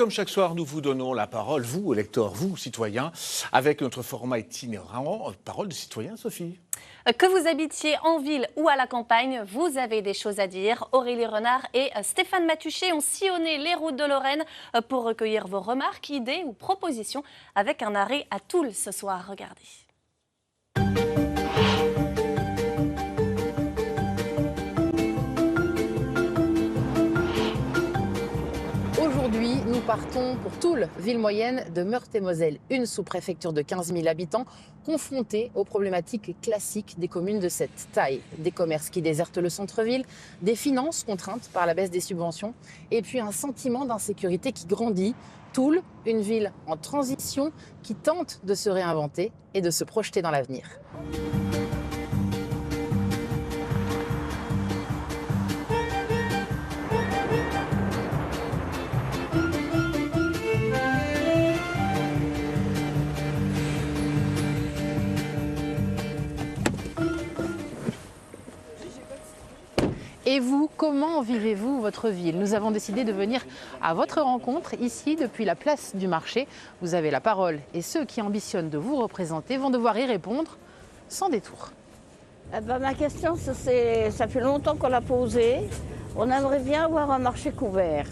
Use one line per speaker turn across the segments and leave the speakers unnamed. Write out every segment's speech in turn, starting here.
Comme chaque soir, nous vous donnons la parole, vous, électeurs, vous, citoyens, avec notre format itinérant, Parole de citoyen, Sophie.
Que vous habitiez en ville ou à la campagne, vous avez des choses à dire. Aurélie Renard et Stéphane Matuchet ont sillonné les routes de Lorraine pour recueillir vos remarques, idées ou propositions avec un arrêt à Toul ce soir. Regardez.
Aujourd'hui, nous partons pour Toul, ville moyenne de Meurthe-et-Moselle, une sous-préfecture de 15 000 habitants, confrontée aux problématiques classiques des communes de cette taille. Des commerces qui désertent le centre-ville, des finances contraintes par la baisse des subventions, et puis un sentiment d'insécurité qui grandit. Toul, une ville en transition qui tente de se réinventer et de se projeter dans l'avenir. Et vous, comment vivez-vous votre ville? Nous avons décidé de venir à votre rencontre ici depuis la place du marché. Vous avez la parole et ceux qui ambitionnent de vous représenter vont devoir y répondre sans détour.
Ma question, ça fait longtemps qu'on l'a posée. On aimerait bien avoir un marché couvert.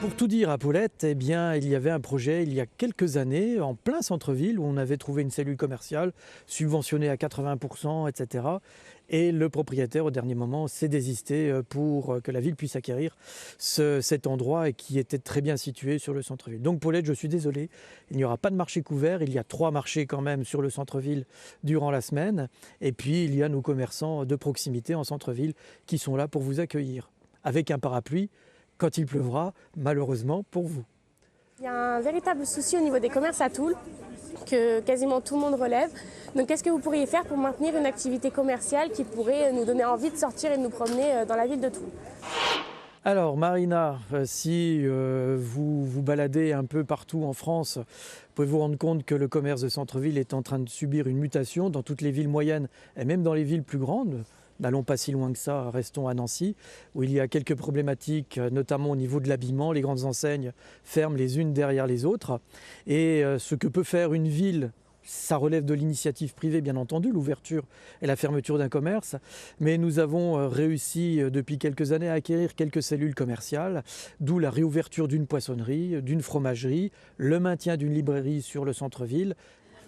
Pour tout dire à Paulette, eh bien, il y avait un projet il y a quelques années en plein centre-ville où on avait trouvé une cellule commerciale subventionnée à 80%, etc. Et le propriétaire, au dernier moment, s'est désisté pour que la ville puisse acquérir cet endroit et qui était très bien situé sur le centre-ville. Donc Paulette, je suis désolé, il n'y aura pas de marché couvert. Il y a 3 marchés quand même sur le centre-ville durant la semaine. Et puis il y a nos commerçants de proximité en centre-ville qui sont là pour vous accueillir avec un parapluie quand il pleuvra, malheureusement pour vous.
Il y a un véritable souci au niveau des commerces à Toul, que quasiment tout le monde relève. Donc qu'est-ce que vous pourriez faire pour maintenir une activité commerciale qui pourrait nous donner envie de sortir et de nous promener dans la ville de Toul?
Alors Marina, si vous vous baladez un peu partout en France, vous pouvez vous rendre compte que le commerce de centre-ville est en train de subir une mutation dans toutes les villes moyennes et même dans les villes plus grandes. N'allons pas si loin que ça, restons à Nancy, où il y a quelques problématiques, notamment au niveau de l'habillement. Les grandes enseignes ferment les unes derrière les autres. Et ce que peut faire une ville, ça relève de l'initiative privée, bien entendu, l'ouverture et la fermeture d'un commerce. Mais nous avons réussi depuis quelques années à acquérir quelques cellules commerciales, d'où la réouverture d'une poissonnerie, d'une fromagerie, le maintien d'une librairie sur le centre-ville.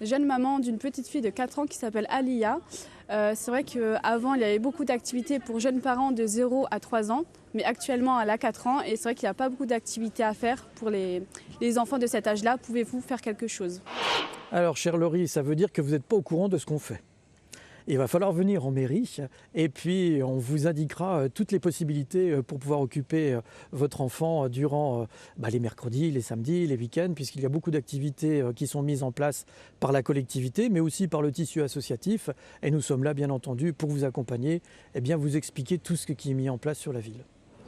Jeune maman d'une petite fille de 4 ans qui s'appelle Alia. C'est vrai qu'avant, il y avait beaucoup d'activités pour jeunes parents de 0 à 3 ans, mais actuellement, elle a 4 ans et c'est vrai qu'il n'y a pas beaucoup d'activités à faire pour les enfants de cet âge-là. Pouvez-vous faire quelque chose?
Alors, chère Laurie, ça veut dire que vous n'êtes pas au courant de ce qu'on fait. Il va falloir venir en mairie et puis on vous indiquera toutes les possibilités pour pouvoir occuper votre enfant durant les mercredis, les samedis, les week-ends, puisqu'il y a beaucoup d'activités qui sont mises en place par la collectivité, mais aussi par le tissu associatif. Et nous sommes là, bien entendu, pour vous accompagner et bien vous expliquer tout ce qui est mis en place sur la ville.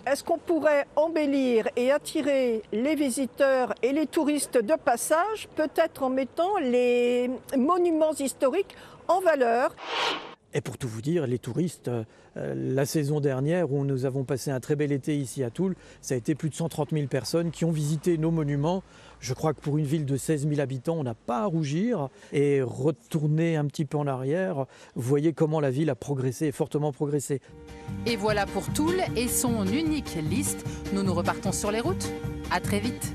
Est-ce qu'on pourrait embellir et attirer les visiteurs et les touristes de passage, peut-être en mettant les monuments historiques en valeur?
Et pour tout vous dire, les touristes, la saison dernière où nous avons passé un très bel été ici à Toul, ça a été plus de 130 000 personnes qui ont visité nos monuments. Je crois que pour une ville de 16 000 habitants, on n'a pas à rougir. Et retourner un petit peu en arrière, vous voyez comment la ville a progressé, fortement progressé.
Et voilà pour Toul et son unique liste. Nous repartons sur les routes. À très vite.